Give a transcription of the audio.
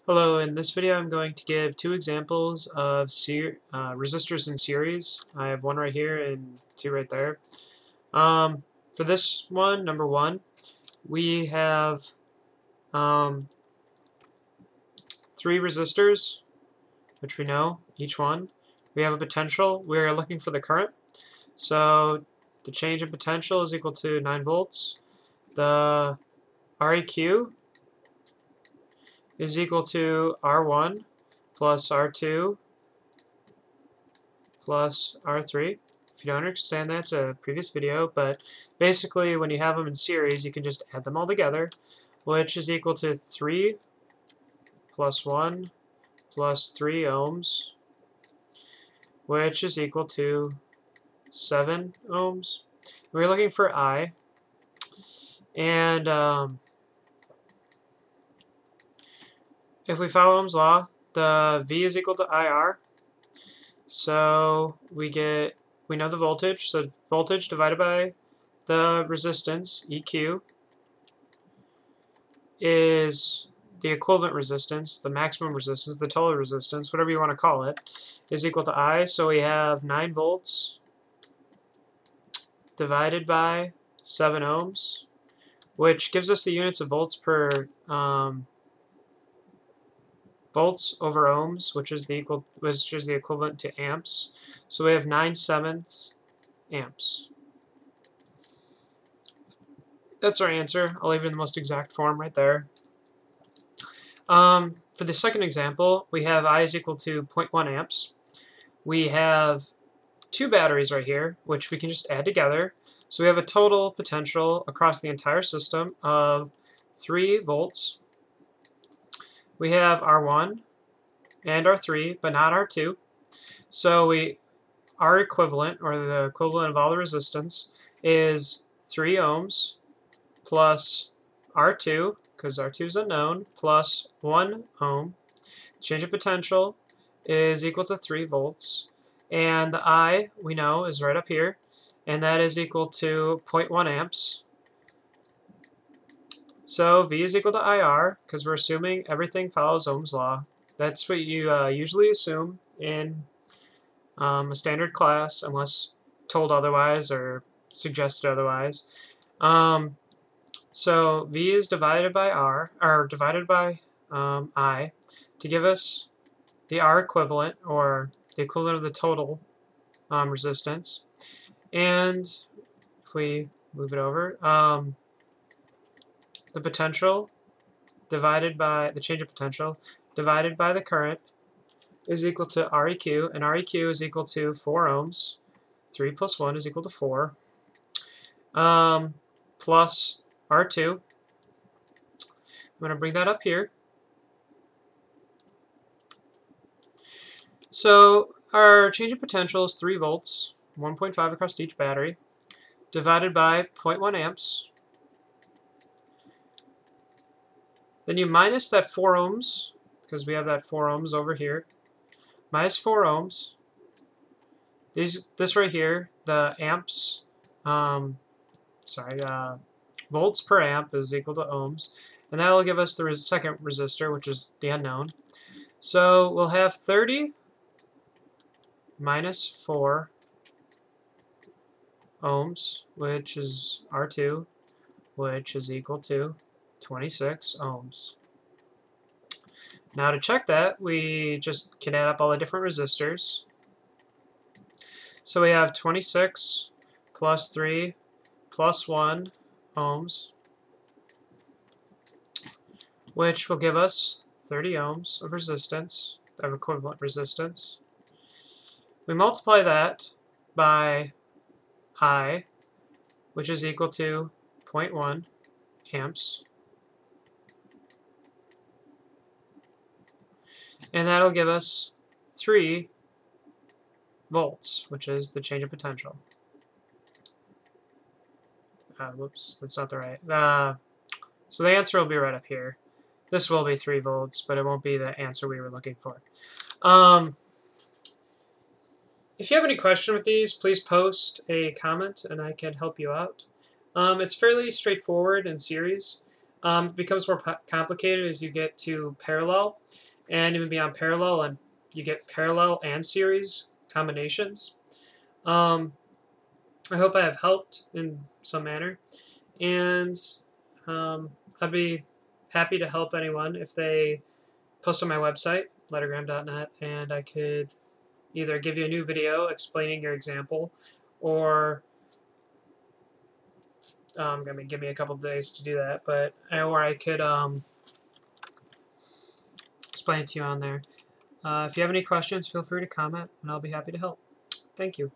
Hello, in this video I'm going to give two examples of resistors in series. I have one right here and two right there. For this one, number one, we have three resistors, which we know, each one. We have a potential. We're looking for the current. So the change in potential is equal to 9 volts. The Req is equal to R1 plus R2 plus R3. If you don't understand that, it's a previous video, but basically when you have them in series, you can just add them all together, which is equal to 3 plus 1 plus 3 ohms, which is equal to 7 ohms. We're looking for I, and if we follow Ohm's law, the V is equal to IR, so we know the voltage, so voltage divided by the resistance, EQ, is the equivalent resistance, the maximum resistance, the total resistance, whatever you want to call it, is equal to I. So we have 9 volts divided by 7 ohms, which gives us the units of volts per volts over ohms, which is the equivalent to amps. So we have 9/7 amps. That's our answer. I'll leave it in the most exact form right there. For the second example, we have I is equal to 0.1 amps. We have two batteries right here, which we can just add together. So we have a total potential across the entire system of 3 volts. We have R1 and R3, but not R2. So our equivalent, or the equivalent of all the resistance, is 3 ohms plus R2, because R2 is unknown, plus 1 ohm. Change of potential is equal to 3 volts. And the I, we know, is right up here, and that is equal to 0.1 amps. So V is equal to IR, because we're assuming everything follows Ohm's law. That's what you usually assume in a standard class, unless told otherwise or suggested otherwise. So V is divided by R, or divided by I, to give us the R equivalent, or the equivalent of the total resistance. And if we move it over, the potential divided by the change of potential divided by the current is equal to Req, and Req is equal to 4 ohms. 3 plus 1 is equal to 4. Plus R2. I'm going to bring that up here. So our change of potential is 3 volts, 1.5 across each battery, divided by 0.1 amps. Then you minus that 4 ohms, because we have that 4 ohms over here. Minus 4 ohms. This right here, the amps, volts per amp is equal to ohms. And that will give us the second resistor, which is the unknown. So we'll have 30 minus 4 ohms, which is R2, which is equal to 26 ohms. Now to check that, we just can add up all the different resistors. So we have 26 plus 3 plus 1 ohms, which will give us 30 ohms of resistance, of equivalent resistance. We multiply that by I, which is equal to 0.1 amps. And that'll give us 3 volts, which is the change of potential. Whoops, that's not the right. So the answer will be right up here. This will be 3 volts, but it won't be the answer we were looking for. If you have any question with these, please post a comment and I can help you out. It's fairly straightforward in series. It becomes more complicated as you get to parallel, and even beyond parallel, and you get parallel and series combinations. I hope I have helped in some manner, and I'd be happy to help anyone if they post on my website, lettergram.net, and I could either give you a new video explaining your example, or give me a couple days to do that, or I could explain it to you on there. If you have any questions, feel free to comment, and I'll be happy to help. Thank you.